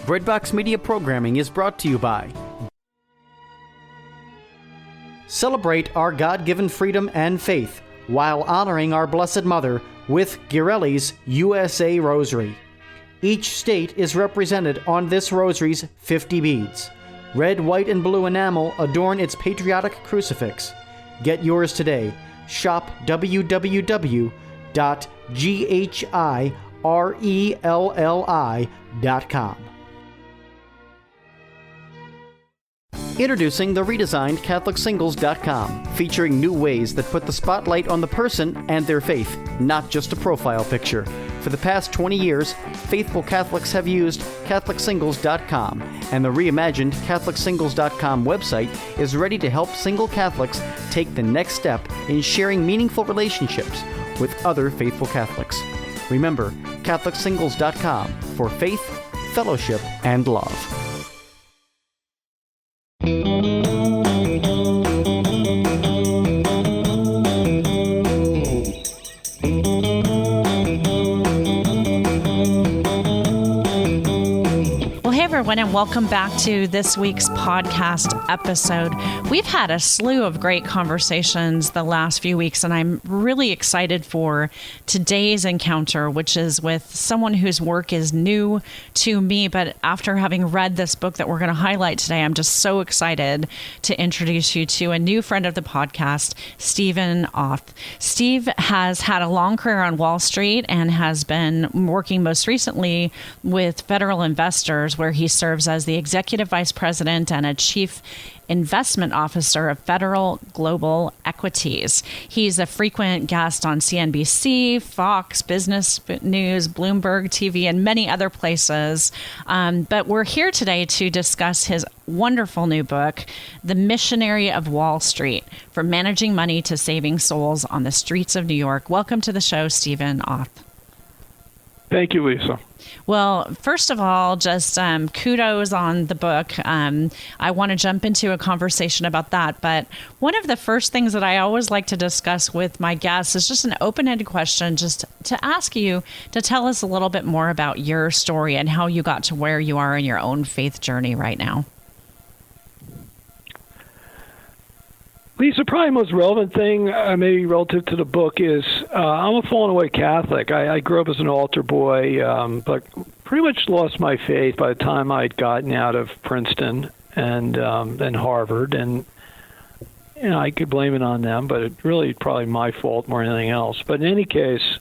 Breadbox Media programming is brought to you by. Celebrate our God-given freedom and faith while honoring our Blessed Mother with Ghirelli's USA Rosary. Each state is represented on this rosary's 50 beads. Red, white, and blue enamel adorn its patriotic crucifix. Get yours today. Shop www.ghirelli.com. Introducing the redesigned CatholicSingles.com, featuring new ways that put the spotlight on the person and their faith, not just a profile picture. For the past 20 years, faithful Catholics have used CatholicSingles.com, and the reimagined CatholicSingles.com website is ready to help single Catholics take the next step in sharing meaningful relationships with other faithful Catholics. Remember, CatholicSingles.com for faith, fellowship, and love. Everyone, and welcome back to this week's podcast episode. We've had a slew of great conversations the last few weeks, and I'm really excited for today's encounter, which is with someone whose work is new to me. But after having read this book that we're going to highlight today, I'm just so excited to introduce you to a new friend of the podcast, Stephen Auth. Steve has had a long career on Wall Street and has been working most recently with federal investors, where he serves as the executive vice president and a chief investment officer of Federal Global Equities. He's a frequent guest on CNBC, Fox Business News, Bloomberg TV, and many other places. But we're here today to discuss his wonderful new book, The Missionary of Wall Street, From Managing Money to Saving Souls on the Streets of New York. Welcome to the show, Stephen Auth. Thank you, Lisa. Well, first of all, just kudos on the book. I want to jump into a conversation about that. But one of the first things that I always like to discuss with my guests is just an open-ended question, just to ask you to tell us a little bit more about your story and how you got to where you are in your own faith journey right now. Lisa, probably the most relevant thing, maybe relative to the book, is I'm a fallen away Catholic. I grew up as an altar boy, but pretty much lost my faith by the time I'd gotten out of Princeton and then Harvard. And you know, I could blame it on them, but it's really probably my fault more than anything else. But in any case,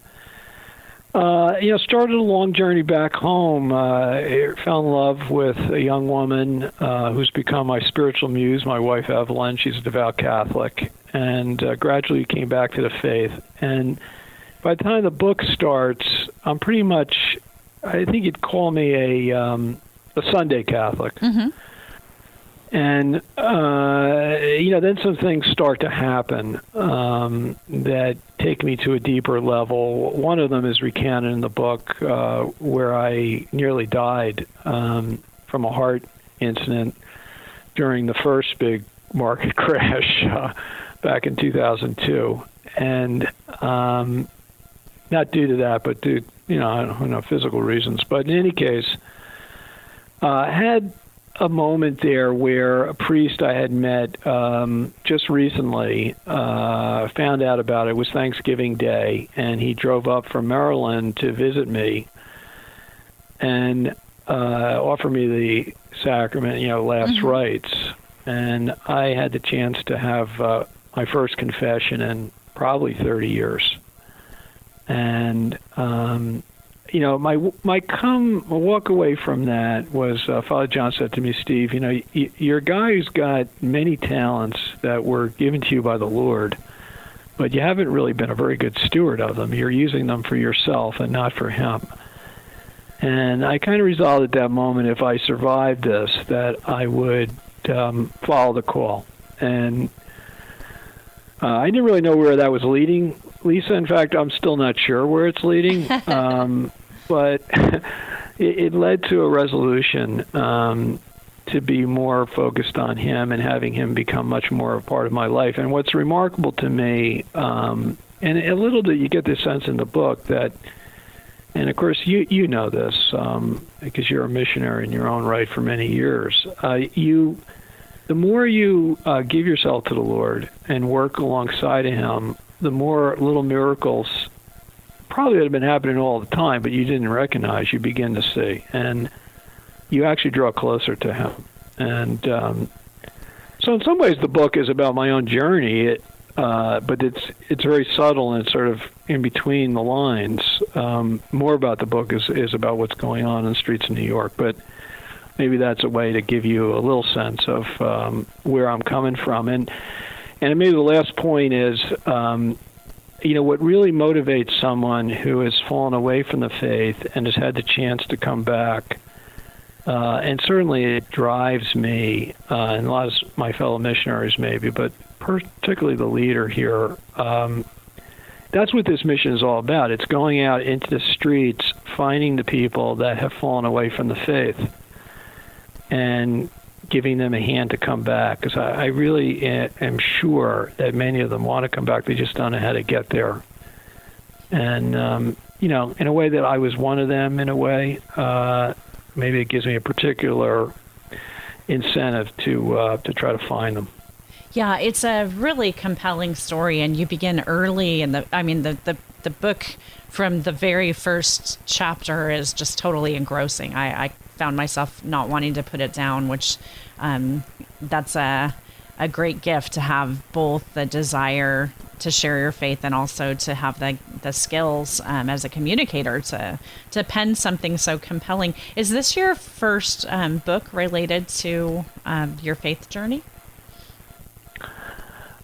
started a long journey back home. I fell in love with a young woman who's become my spiritual muse, my wife Evelyn. She's a devout Catholic, and gradually came back to the faith. And by the time the book starts, I'm pretty much, I think you'd call me a Sunday Catholic. Mm-hmm. And, then some things start to happen that take me to a deeper level. One of them is recounted in the book where I nearly died from a heart incident during the first big market crash back in 2002. And not due to that, but due, I don't know, physical reasons. But in any case, I had a moment there where a priest I had met just recently found out about it. It was Thanksgiving Day, and he drove up from Maryland to visit me and offered me the sacrament, last rites. And I had the chance to have my first confession in probably 30 years. And my walk away from that was Father John said to me, Steve, you're a guy who's got many talents that were given to you by the Lord, but you haven't really been a very good steward of them. You're using them for yourself and not for Him. And I kind of resolved at that moment, if I survived this, that I would follow the call. And I didn't really know where that was leading, Lisa. In fact, I'm still not sure where it's leading. But it led to a resolution to be more focused on Him and having Him become much more a part of my life. And what's remarkable to me, and a little bit you get this sense in the book, that and of course you know this because you're a missionary in your own right for many years. The more you give yourself to the Lord and work alongside of Him, the more little miracles probably would have been happening all the time, but you didn't recognize, you begin to see. And you actually draw closer to Him. And so in some ways the book is about my own journey, but it's very subtle and it's sort of in between the lines. More about the book is about what's going on in the streets of New York, but maybe that's a way to give you a little sense of where I'm coming from. And maybe the last point is, what really motivates someone who has fallen away from the faith and has had the chance to come back, and certainly it drives me, and a lot of my fellow missionaries maybe, but particularly the leader here, that's what this mission is all about. It's going out into the streets, finding the people that have fallen away from the faith, and giving them a hand to come back, because I really am sure that many of them want to come back. They just don't know how to get there. And, in a way that I was one of them, in a way, maybe it gives me a particular incentive to try to find them. Yeah, it's a really compelling story, and you begin early. And the book from the very first chapter is just totally engrossing. I found myself not wanting to put it down, which that's a great gift, to have both the desire to share your faith and also to have the skills as a communicator to pen something so compelling. Is this your first book related to your faith journey?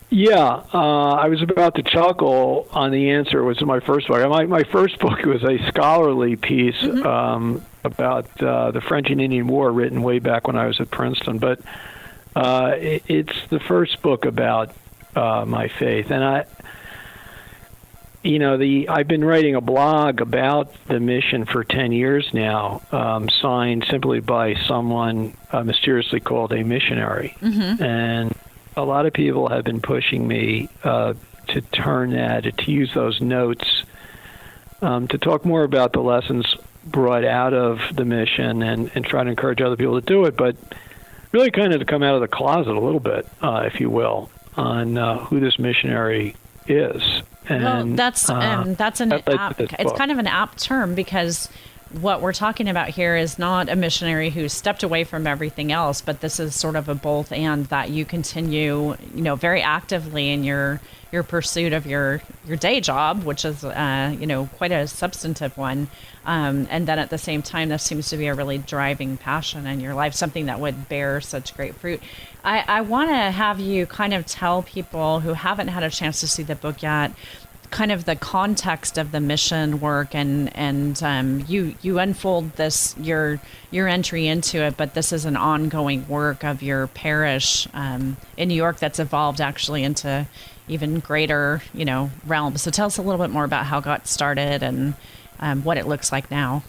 Yeah, I was about to chuckle on the answer. It was my first book. My first book was a scholarly piece about the French and Indian War, written way back when I was at Princeton. But it's the first book about my faith, and I've been writing a blog about the mission for 10 years now, signed simply by someone mysteriously called a missionary, and a lot of people have been pushing me to turn that, to use those notes, to talk more about the lessons brought out of the mission and try to encourage other people to do it, but really kind of to come out of the closet a little bit, if you will, on who this missionary is. And, it's kind of an apt term, because what we're talking about here is not a missionary who stepped away from everything else, but this is sort of a both and, that you continue, very actively in your pursuit of your day job, which is, quite a substantive one. And then at the same time, this seems to be a really driving passion in your life, something that would bear such great fruit. I want to have you kind of tell people who haven't had a chance to see the book yet, kind of the context of the mission work, and you unfold this, your entry into it, but this is an ongoing work of your parish in New York that's evolved actually into even greater realms. So tell us a little bit more about how it got started and what it looks like now.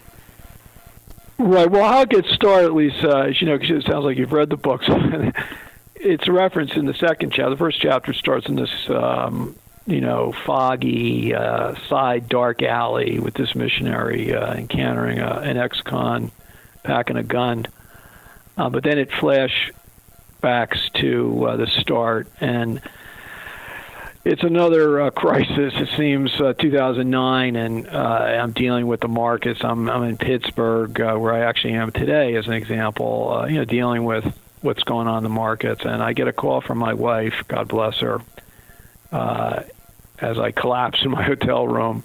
Right. Well, how it gets started, Lisa, because it sounds like you've read the books. It's a reference in the second chapter. The first chapter starts in this foggy side dark alley with this missionary encountering an ex-con packing a gun. But then it flashbacks to the start, and it's another crisis. It seems 2009, and I'm dealing with the markets. I'm in Pittsburgh, where I actually am today, as an example, dealing with what's going on in the markets. And I get a call from my wife, God bless her, as I collapse in my hotel room.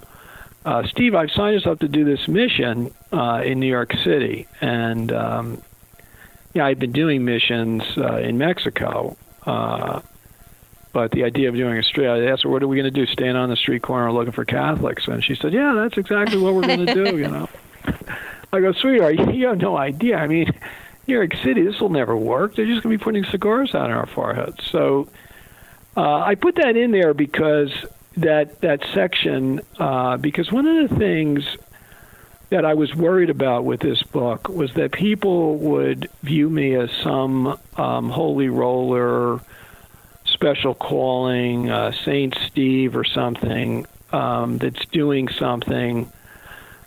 Steve, I've signed us up to do this mission in New York City. And, I've been doing missions in Mexico. But the idea of doing Australia, I asked her, what are we going to do, stand on the street corner looking for Catholics? And she said, yeah, that's exactly what we're going to do, I go, sweetheart, you have no idea. I mean, New York City, this will never work. They're just going to be putting cigars out on our foreheads. So I put that in there because that section, because one of the things that I was worried about with this book was that people would view me as some holy roller, special calling, Saint Steve or something, that's doing something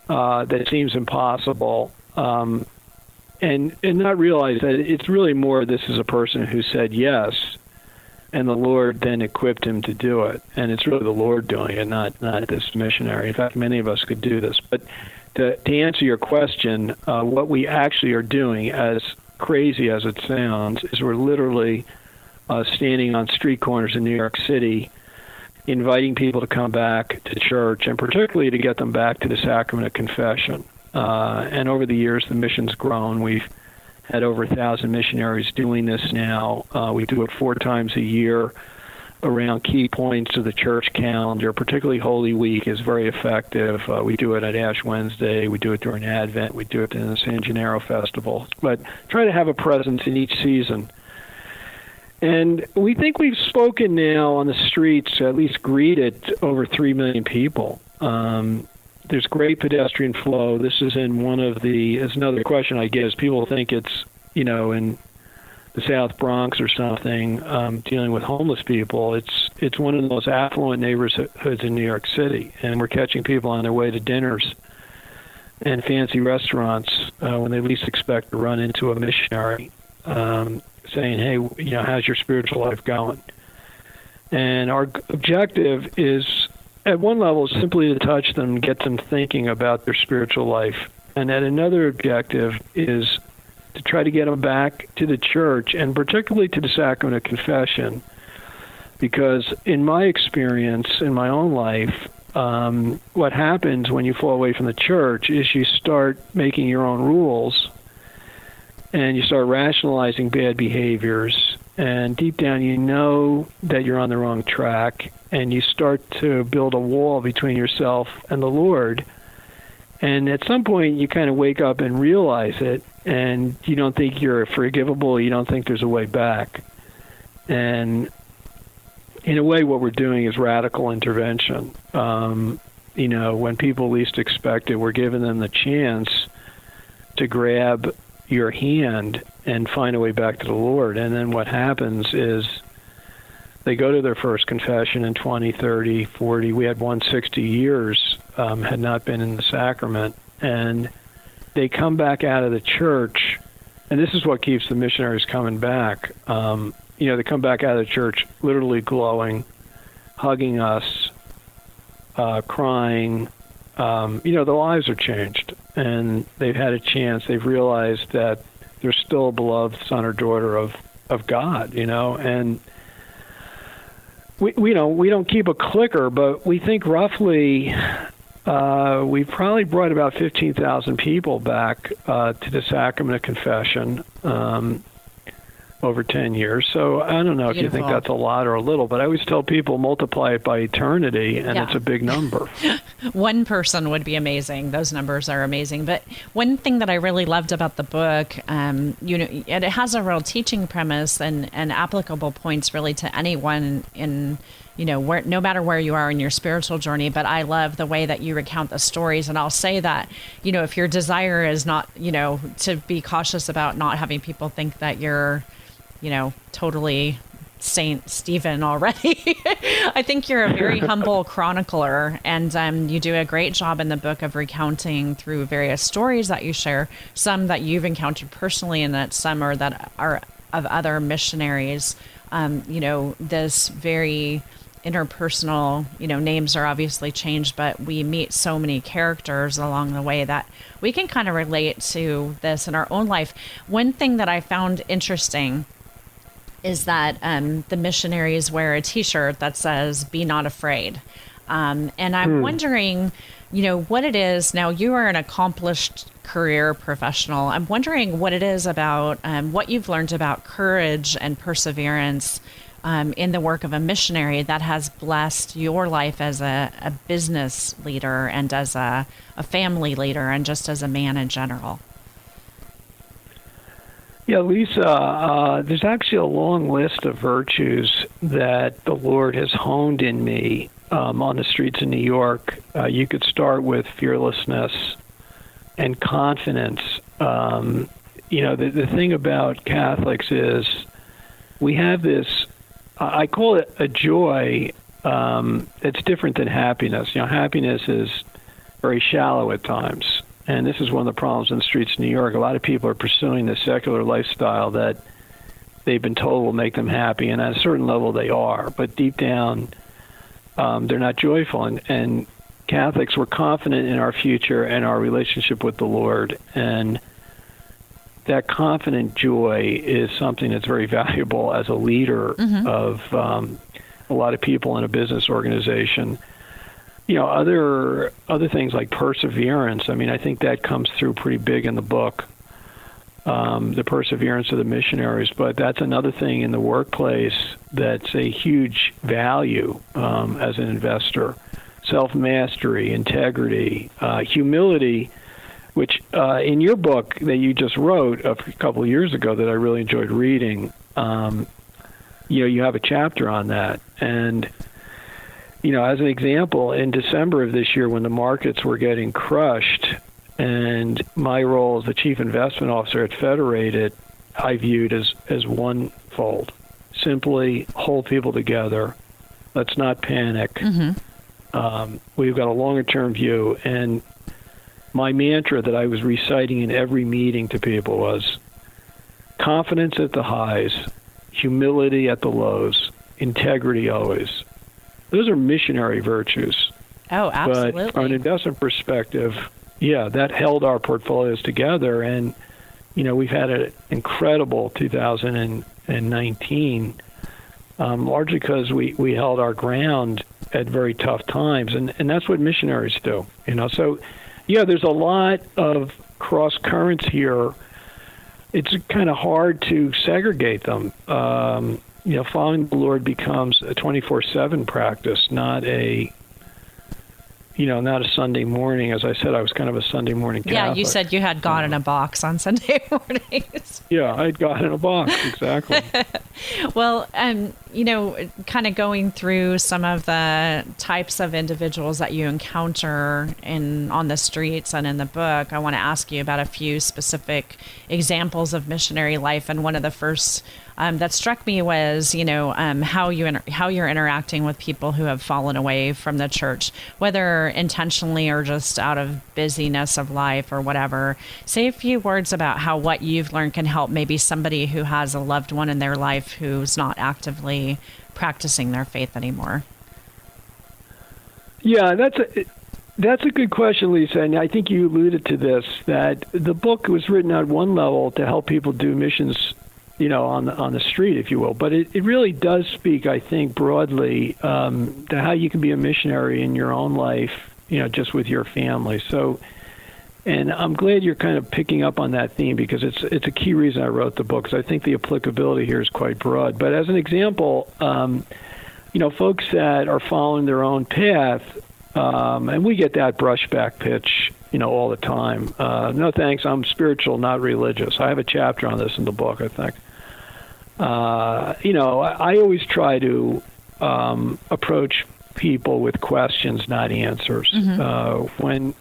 that seems impossible, and not realize that it's really more this is a person who said yes, and the Lord then equipped him to do it. And it's really the Lord doing it, not this missionary. In fact, many of us could do this. But to answer your question, what we actually are doing, as crazy as it sounds, is we're literally standing on street corners in New York City, inviting people to come back to church, and particularly to get them back to the sacrament of confession. And over the years, the mission's grown. We've had over 1,000 missionaries doing this now. We do it 4 times a year around key points of the church calendar. Particularly Holy Week is very effective. We do it at Ash Wednesday. We do it during Advent. We do it in the San Gennaro Festival. But try to have a presence in each season. And we think we've spoken now on the streets, at least greeted over 3 million people. There's great pedestrian flow. This is in it's another question I get is people think it's, in the South Bronx or something, dealing with homeless people. It's one of the most affluent neighborhoods in New York City, and we're catching people on their way to dinners and fancy restaurants when they least expect to run into a missionary, saying, hey, how's your spiritual life going? And our objective is, at one level, simply to touch them, get them thinking about their spiritual life. And at another objective is to try to get them back to the church, and particularly to the sacrament of confession. Because in my experience, in my own life, what happens when you fall away from the church is you start making your own rules, and you start rationalizing bad behaviors, and deep down you know that you're on the wrong track, and you start to build a wall between yourself and the Lord. And at some point you kind of wake up and realize it, and you don't think you're forgivable, you don't think there's a way back. And in a way what we're doing is radical intervention. When people least expect it, we're giving them the chance to grab your hand and find a way back to the Lord. And then what happens is they go to their first confession in 20, 30, 40. We had 160 years, had not been in the sacrament. And they come back out of the church, and this is what keeps the missionaries coming back. They come back out of the church literally glowing, hugging us, crying. Their lives are changed, and they've had a chance. They've realized that they're still a beloved son or daughter of God, and we don't keep a clicker, but we think roughly we've probably brought about 15,000 people back to the sacrament of confession over 10 years. So I don't know if you think that's a lot or a little, but I always tell people multiply it by eternity, and it's a big number. One person would be amazing. Those numbers are amazing. But one thing that I really loved about the book, it has a real teaching premise and applicable points really to anyone in, no matter where you are in your spiritual journey. But I love the way that you recount the stories. And I'll say that, if your desire is not, to be cautious about not having people think that you're, totally Saint Stephen already. I think you're a very humble chronicler, and you do a great job in the book of recounting through various stories that you share, some that you've encountered personally, and that some are that are of other missionaries. This very interpersonal, names are obviously changed, but we meet so many characters along the way that we can kind of relate to this in our own life. One thing that I found interesting is that the missionaries wear a T-shirt that says, "Be not afraid." And I'm wondering, what it is. Now, you are an accomplished career professional. I'm wondering what it is about what you've learned about courage and perseverance in the work of a missionary that has blessed your life as a business leader and as a family leader and just as a man in general. Yeah, Lisa, there's actually a long list of virtues that the Lord has honed in me on the streets of New York. You could start with fearlessness and confidence. The thing about Catholics is we have this, I call it a joy that's different than happiness. Happiness is very shallow at times. And this is one of the problems in the streets of New York. A lot of people are pursuing this secular lifestyle that they've been told will make them happy, and at a certain level they are. But deep down, they're not joyful. And Catholics, we're confident in our future and our relationship with the Lord. And that confident joy is something that's very valuable as a leader of a lot of people in a business organization. You know, other things like perseverance. I mean, I think that comes through pretty big in the book, the perseverance of the missionaries. But that's another thing in the workplace that's a huge value as an investor. Self-mastery, integrity, humility, which in your book that you just wrote a couple of years ago that I really enjoyed reading, you have a chapter on that. And as an example, in December of this year when the markets were getting crushed and my role as the chief investment officer at Federated, I viewed as one-fold. Simply hold people together. Let's not panic. We've got a longer-term view. And my mantra that I was reciting in every meeting to people was confidence at the highs, humility at the lows, integrity always. Those are missionary virtues. Oh, absolutely. But from an investment perspective, that held our portfolios together. And, we've had an incredible 2019, largely because we held our ground at very tough times. And that's what missionaries do, So, there's a lot of cross currents here. It's kind of hard to segregate them. Following the Lord becomes a 24/7 practice, not a Sunday morning. As I said, I was kind of a Sunday morning Catholic. Yeah, you said you had God in a box on Sunday mornings. Yeah, I had God in a box, exactly. Well, kind of going through some of the types of individuals that you encounter on the streets and in the book, I want to ask you about a few specific examples of missionary life. And one of the first that struck me was, how you're interacting with people who have fallen away from the church, whether intentionally or just out of busyness of life or whatever. Say a few words about how what you've learned can help maybe somebody who has a loved one in their life who's not actively practicing their faith anymore. Yeah, that's a good question, Lisa, and I think you alluded to this, that the book was written at one level to help people do missions on the street, if you will. But it really does speak, I think, broadly to how you can be a missionary in your own life, just with your family. So, and I'm glad you're kind of picking up on that theme because it's a key reason I wrote the book, because I think the applicability here is quite broad. But as an example, folks that are following their own path, and we get that brushback pitch, all the time. No thanks, I'm spiritual, not religious. I have a chapter on this in the book, I think. I always try to approach people with questions, not answers. When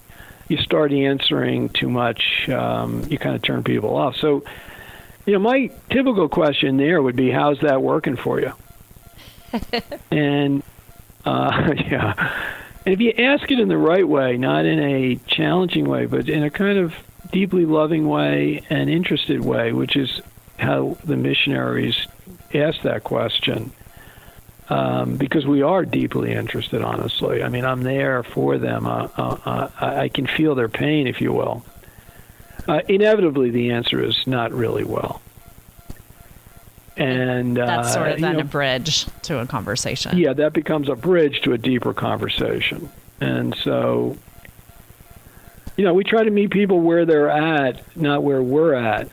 you start answering too much, you kind of turn people off. So, my typical question there would be, how's that working for you? And, And if you ask it in the right way, not in a challenging way, but in a kind of deeply loving way and interested way, which is how the missionaries ask that question, because we are deeply interested, honestly. I mean, I'm there for them. I can feel their pain, if you will. Inevitably, the answer is not really well. And that's sort of then a bridge to a conversation. Yeah, that becomes a bridge to a deeper conversation. And so, we try to meet people where they're at, not where we're at.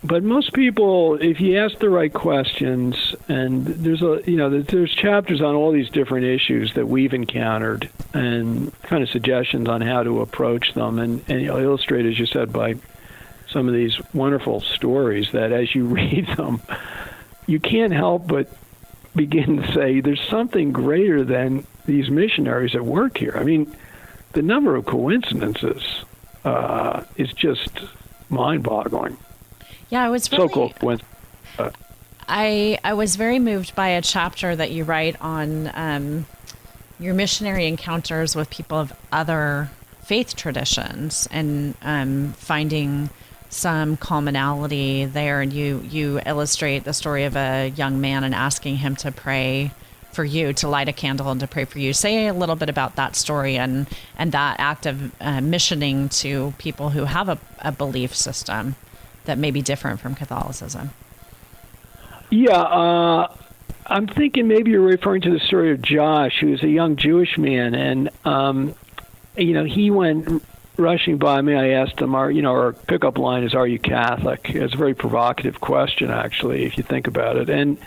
But most people, if you ask the right questions, and there's chapters on all these different issues that we've encountered, and kind of suggestions on how to approach them, and illustrate, as you said, by some of these wonderful stories that as you read them, you can't help but begin to say there's something greater than these missionaries at work here. I mean, the number of coincidences is just mind-boggling. Yeah, I was really, so cool. I was very moved by a chapter that you write on your missionary encounters with people of other faith traditions and finding some commonality there. And you illustrate the story of a young man and asking him to pray for you, to light a candle and to pray for you. Say a little bit about that story and that act of missioning to people who have a belief system that may be different from Catholicism. Yeah, I'm thinking maybe you're referring to the story of Josh, who's a young Jewish man, and he went rushing by me. I asked him, our pickup line is, "Are you Catholic?" It's a very provocative question, actually, if you think about it. And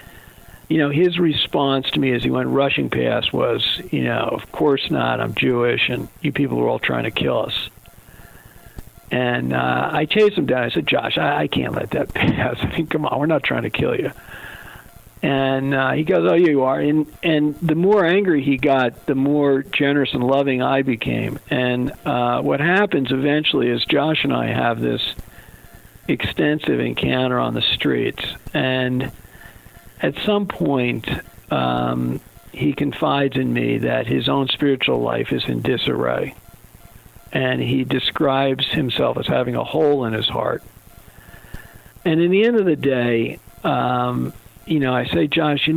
his response to me as he went rushing past was, "Of course not. I'm Jewish, and you people are all trying to kill us." And I chased him down. I said, "Josh, I can't let that pass. I mean, come on, we're not trying to kill you." And he goes, "Oh, you are." And the more angry he got, the more generous and loving I became. And what happens eventually is Josh and I have this extensive encounter on the streets. And at some point, he confides in me that his own spiritual life is in disarray. And he describes himself as having a hole in his heart. And in the end of the day, I say, "Josh,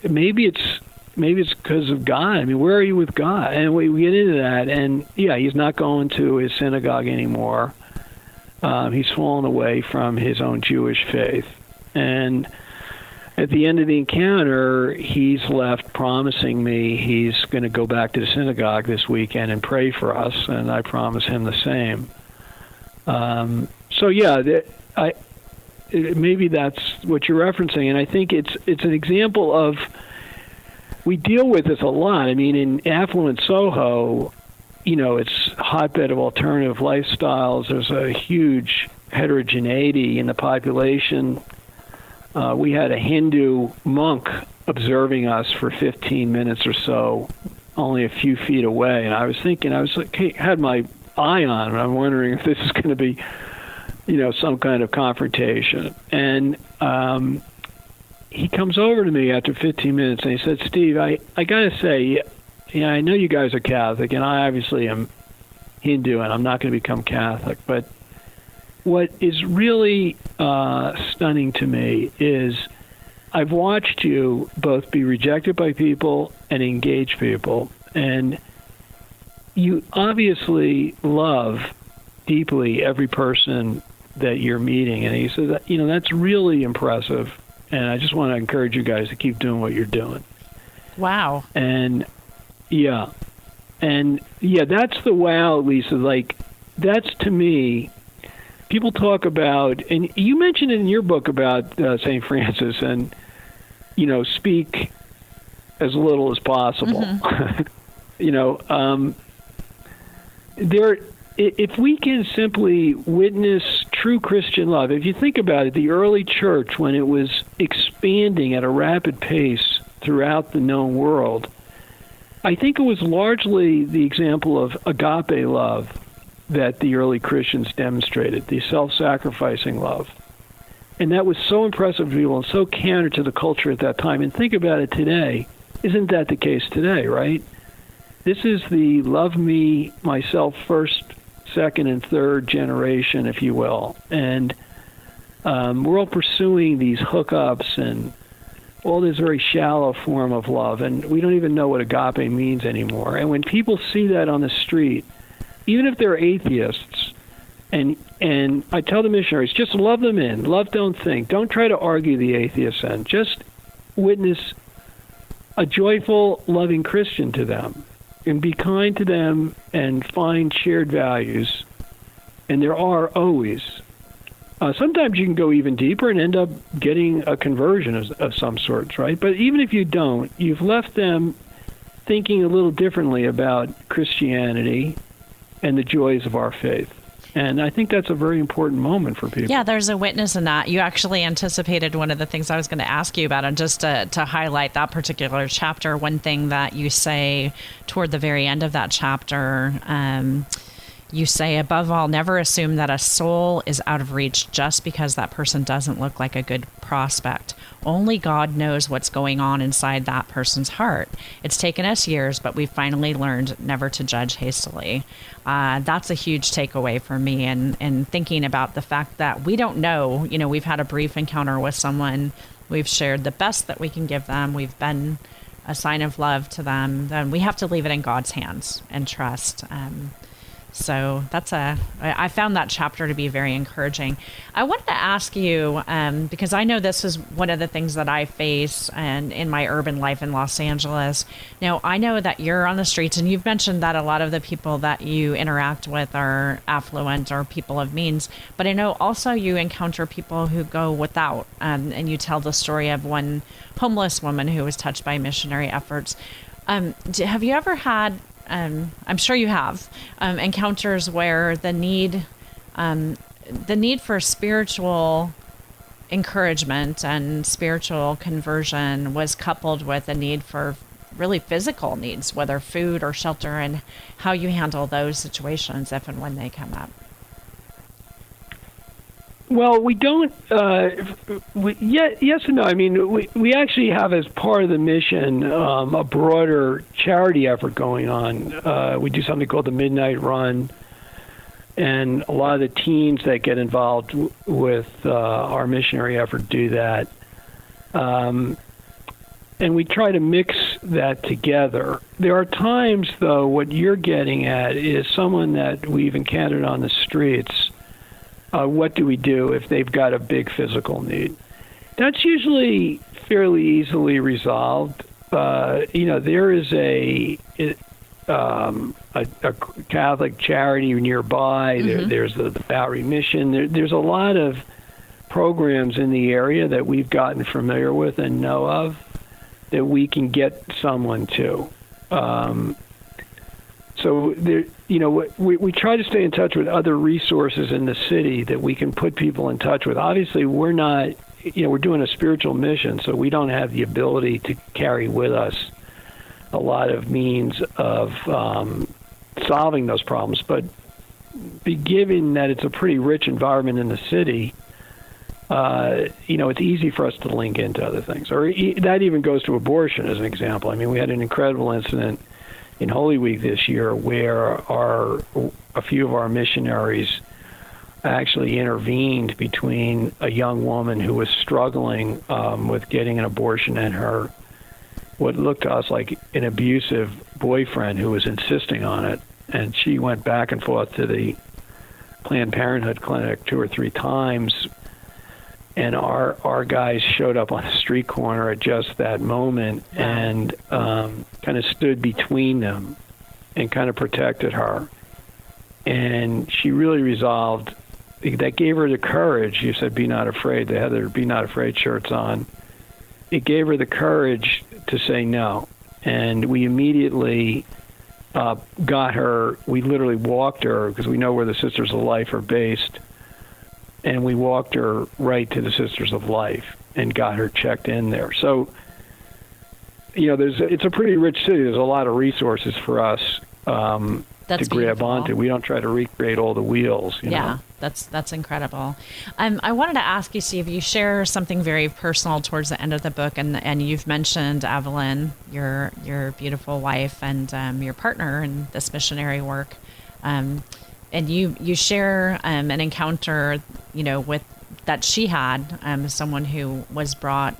maybe it's because of God. I mean, where are you with God?" And we get into that, and he's not going to his synagogue anymore. He's fallen away from his own Jewish faith. And at the end of the encounter, he's left promising me he's going to go back to the synagogue this weekend and pray for us, and I promise him the same. Maybe that's what you're referencing, and I think it's an example of, we deal with this a lot. I mean, in affluent Soho, it's a hotbed of alternative lifestyles. There's a huge heterogeneity in the population. We had a Hindu monk observing us for 15 minutes or so, only a few feet away, and I was had my eye on him. I'm wondering if this is going to be some kind of confrontation. And he comes over to me after 15 minutes and he said, "Steve, I got to say, I know you guys are Catholic, and I obviously am Hindu, and I'm not going to become Catholic, but what is really stunning to me is I've watched you both be rejected by people and engage people, and you obviously love deeply every person that you're meeting." And he said, "That's really impressive, and I just want to encourage you guys to keep doing what you're doing." Wow. And that's the wow, Lisa. Like, that's, to me, people talk about, and you mentioned in your book about St. Francis, and speak as little as possible. Mm-hmm. If we can simply witness true Christian love, if you think about it, the early church, when it was expanding at a rapid pace throughout the known world, I think it was largely the example of agape love that the early Christians demonstrated, the self-sacrificing love. And that was so impressive to people and so counter to the culture at that time. And think about it today. Isn't that the case today, right? This is the love me, myself first, second, and third generation, if you will. And we're all pursuing these hookups and all this very shallow form of love. And we don't even know what agape means anymore. And when people see that on the street, even if they're atheists, and I tell the missionaries, just love them in. Love, don't think. Don't try to argue the atheists in. Just witness a joyful, loving Christian to them, and be kind to them and find shared values. And there are always. Sometimes you can go even deeper and end up getting a conversion of some sorts, right? But even if you don't, you've left them thinking a little differently about Christianity and the joys of our faith. And I think that's a very important moment for people. Yeah, there's a witness in that. You actually anticipated one of the things I was going to ask you about. And just to highlight that particular chapter, one thing that you say toward the very end of that chapter, you say, above all, never assume that a soul is out of reach just because that person doesn't look like a good prospect. only God knows what's going on inside that person's heart. It's taken us years, but we've finally learned never to judge hastily. That's a huge takeaway for me, and thinking about the fact that we don't know. We've had a brief encounter with someone. We've shared the best that we can give them. We've been a sign of love to them. Then we have to leave it in God's hands and trust. So I found that chapter to be very encouraging. I wanted to ask you, because I know this is one of the things that I face and in my urban life in Los Angeles. Now, I know that you're on the streets, and you've mentioned that a lot of the people that you interact with are affluent or people of means, but I know also you encounter people who go without, and you tell the story of one homeless woman who was touched by missionary efforts. Have you ever had, I'm sure you have, encounters where the need for spiritual encouragement and spiritual conversion was coupled with a need for really physical needs, whether food or shelter, and how you handle those situations if and when they come up? Well, we don't. Yes and no. I mean, we actually have, as part of the mission, a broader charity effort going on. We do something called the Midnight Run, and a lot of the teens that get involved with our missionary effort do that. And we try to mix that together. There are times, though, what you're getting at is someone that we've encountered on the streets. What do we do if they've got a big physical need? That's usually fairly easily resolved. There is a Catholic charity nearby. Mm-hmm. There's the Bowery Mission. There's a lot of programs in the area that we've gotten familiar with and know of that we can get someone to. So there, we try to stay in touch with other resources in the city that we can put people in touch with. Obviously, we're not, we're doing a spiritual mission, so we don't have the ability to carry with us a lot of means of solving those problems. But given that it's a pretty rich environment in the city, it's easy for us to link into other things. Or that even goes to abortion as an example. I mean, we had an incredible incident in Holy Week this year where a few of our missionaries actually intervened between a young woman who was struggling with getting an abortion and her what looked to us like an abusive boyfriend who was insisting on it. And she went back and forth to the Planned Parenthood clinic 2 or 3 times, and our guys showed up on a street corner at just that moment. Wow. And kind of stood between them and kind of protected her. And she really resolved. That gave her the courage. You said, "Be not afraid." They had their "Be not afraid" shirts on. It gave her the courage to say no. And we immediately got her. We literally walked her, because we know where the Sisters of Life are based. And we walked her right to the Sisters of Life and got her checked in there. So, it's a pretty rich city. There's a lot of resources for us to grab onto. We don't try to recreate all the wheels. You know? That's incredible. I wanted to ask you, Steve, you share something very personal towards the end of the book, and you've mentioned Evelyn, your beautiful wife, and your partner in this missionary work. And you share an encounter, with that she had, someone who was brought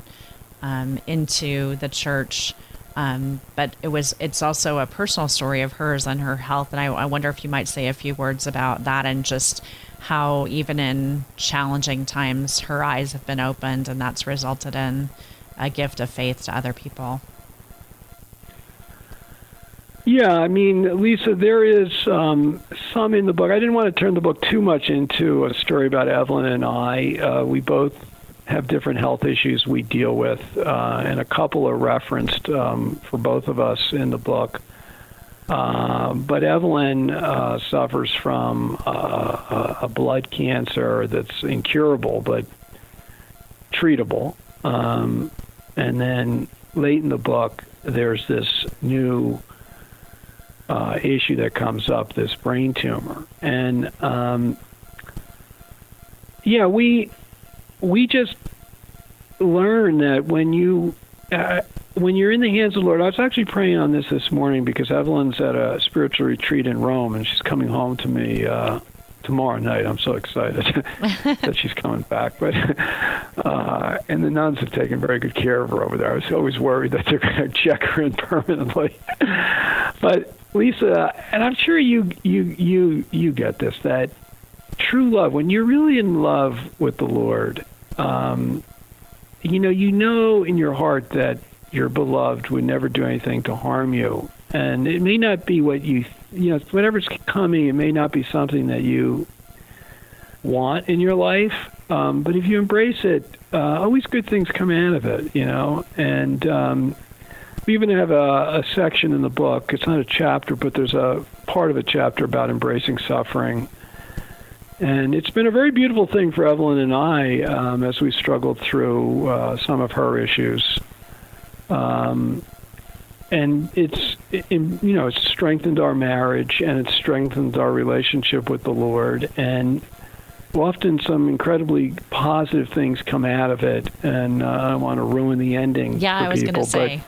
into the church, but it's also a personal story of hers and her health. And I wonder if you might say a few words about that, and just how even in challenging times, her eyes have been opened, and that's resulted in a gift of faith to other people. Yeah, I mean, Lisa, there is some in the book. I didn't want to turn the book too much into a story about Evelyn and I. We both have different health issues we deal with, and a couple are referenced for both of us in the book. But Evelyn suffers from a blood cancer that's incurable but treatable. And then late in the book, there's this new issue that comes up, this brain tumor. And we just learn that when you're in the hands of the Lord, I was actually praying on this morning because Evelyn's at a spiritual retreat in Rome, and she's coming home to me tomorrow night. I'm so excited that she's coming back. But and the nuns have taken very good care of her over there. I was always worried that they're going to check her in permanently. But Lisa, and I'm sure you get this, that true love, when you're really in love with the Lord, you know in your heart that your beloved would never do anything to harm you. And it may not be what whatever's coming, it may not be something that you want in your life. But if you embrace it, always good things come out of it, And we even have a section in the book. It's not a chapter, but there's a part of a chapter about embracing suffering. And it's been a very beautiful thing for Evelyn and I as we struggled through some of her issues. And it's strengthened our marriage, and it's strengthened our relationship with the Lord. And often some incredibly positive things come out of it. And I don't want to ruin the ending. Yeah, I was going to say,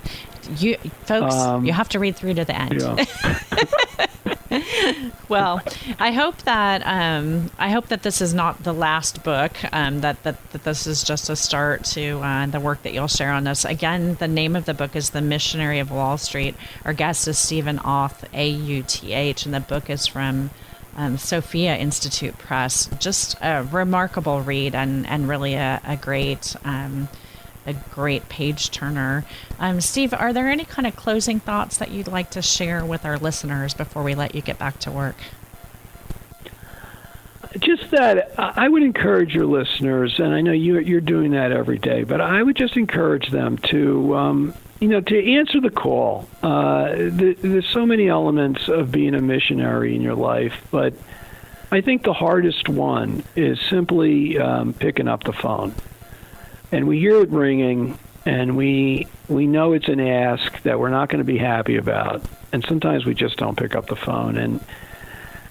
you folks, you have to read through to the end. Yeah. Well, I hope that this is not the last book. That this is just a start to the work that you'll share on this. Again, the name of the book is The Missionary of Wall Street. Our guest is Stephen Auth, Auth, and the book is from Sophia Institute Press. Just a remarkable read and really a great page turner. Steve, are there any kind of closing thoughts that you'd like to share with our listeners before we let you get back to work? Just that I would encourage your listeners, and I know you're doing that every day, but I would just encourage them to, to answer the call. There's so many elements of being a missionary in your life, but I think the hardest one is simply picking up the phone. And we hear it ringing, and we know it's an ask that we're not going to be happy about. And sometimes we just don't pick up the phone. And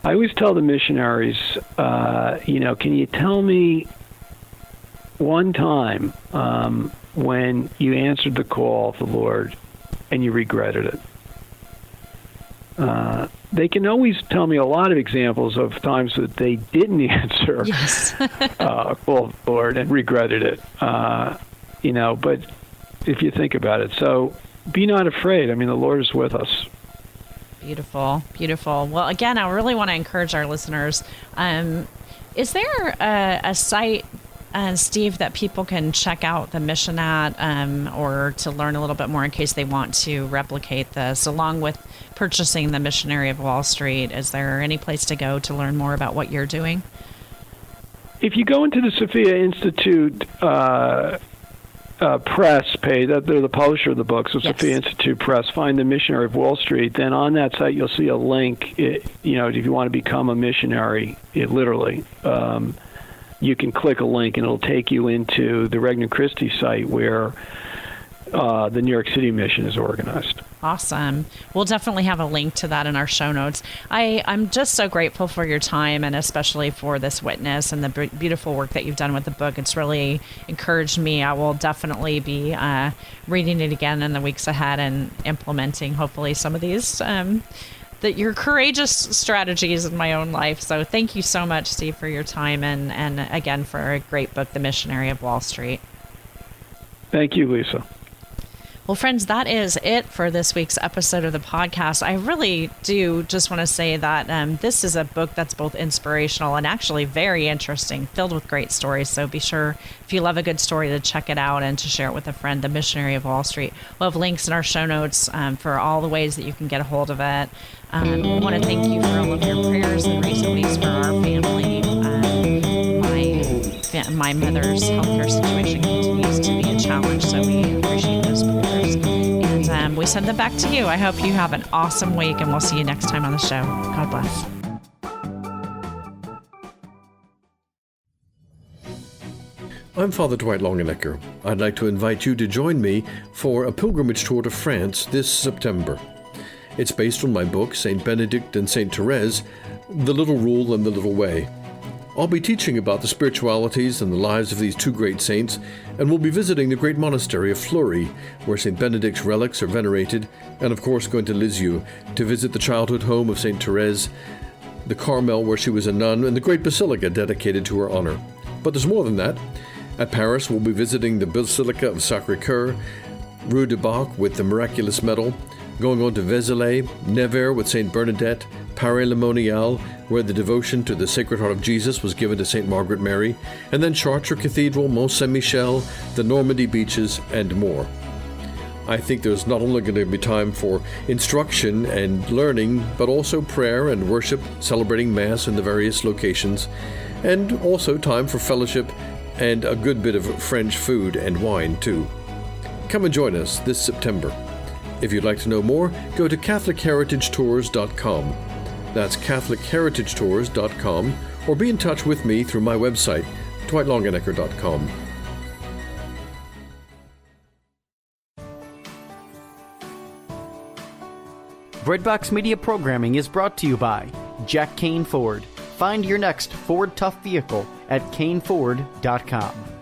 I always tell the missionaries, can you tell me one time when you answered the call of the Lord and you regretted it? They can always tell me a lot of examples of times that they didn't answer a call of the Lord and regretted it. But if you think about it, so be not afraid. I mean, the Lord is with us. Beautiful, beautiful. Well, again, I really want to encourage our listeners. Is there a site, Steve, that people can check out the mission at or to learn a little bit more in case they want to replicate this, along with purchasing The Missionary of Wall Street? Is there any place to go to learn more about what you're doing? If you go into the Sophia Institute press page, they're the publisher of the book, so yes. Sophia Institute Press, find The Missionary of Wall Street, then on that site you'll see a link, if you want to become a missionary, literally, you can click a link and it'll take you into the Regnum Christi site where the New York City mission is organized. Awesome. We'll definitely have a link to that in our show notes. I'm just so grateful for your time, and especially for this witness and the beautiful work that you've done with the book. It's really encouraged me. I will definitely be reading it again in the weeks ahead and implementing, hopefully, some of these your courageous strategies in my own life. So thank you so much, Steve, for your time, and again, for a great book, The Missionary of Wall Street. Thank you, Lisa. Well, friends, that is it for this week's episode of the podcast. I really do just want to say that this is a book that's both inspirational and actually very interesting, filled with great stories. So be sure, if you love a good story, to check it out and to share it with a friend, The Missionary of Wall Street. We'll have links in our show notes for all the ways that you can get a hold of it. We want to thank you for all of your prayers and recently for our family. My mother's healthcare situation continues to be a challenge, so we appreciate those prayers. And we send them back to you. I hope you have an awesome week, and we'll see you next time on the show. God bless. I'm Father Dwight Longenecker. I'd like to invite you to join me for a pilgrimage tour to France this September. It's based on my book, St. Benedict and St. Therese, The Little Rule and the Little Way. I'll be teaching about the spiritualities and the lives of these two great saints, and we'll be visiting the great monastery of Fleury, where St. Benedict's relics are venerated, and of course going to Lisieux to visit the childhood home of St. Therese, the Carmel where she was a nun, and the great basilica dedicated to her honor. But there's more than that. At Paris, we'll be visiting the Basilica of Sacré-Cœur, Rue de Bac with the Miraculous Medal, going on to Vézelay, Nevers with St. Bernadette, Paris-le-Monial, where the devotion to the Sacred Heart of Jesus was given to St. Margaret Mary, and then Chartres Cathedral, Mont Saint-Michel, the Normandy beaches, and more. I think there's not only going to be time for instruction and learning, but also prayer and worship, celebrating Mass in the various locations, and also time for fellowship and a good bit of French food and wine, too. Come and join us this September. If you'd like to know more, go to CatholicHeritageTours.com. That's CatholicHeritageTours.com, or be in touch with me through my website, DwightLongenecker.com. Breadbox Media programming is brought to you by Jack Kane Ford. Find your next Ford Tough vehicle at caneford.com.